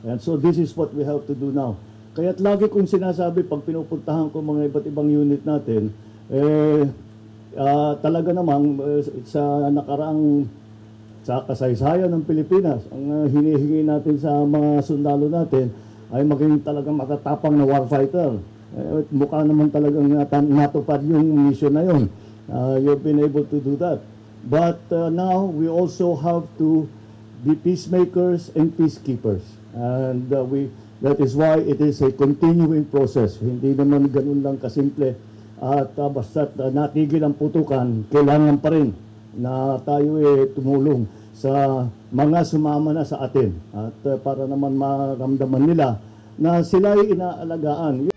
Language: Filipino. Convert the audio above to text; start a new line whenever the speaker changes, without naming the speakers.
And so this is what we have to do now. Kaya't lagi kong sinasabi pag pinupuntahan ko mga iba't ibang unit natin, talaga namang sa nakaraang sa kasaysayan ng Pilipinas, ang hinihingi natin sa mga sundalo natin ay maging talagang matatapang na warfighter. Mukha naman talagang natupad yung mission na yun. You've been able to do that. But now we also have to be peacemakers and peacekeepers. And that is why it is a continuing process. Hindi naman ganun lang kasimple. At basta't natigil ang putukan, kailangan pa rin na tayo tumulong sa mga sumama na sa atin. At para naman maramdaman nila na sila ay inaalagaan.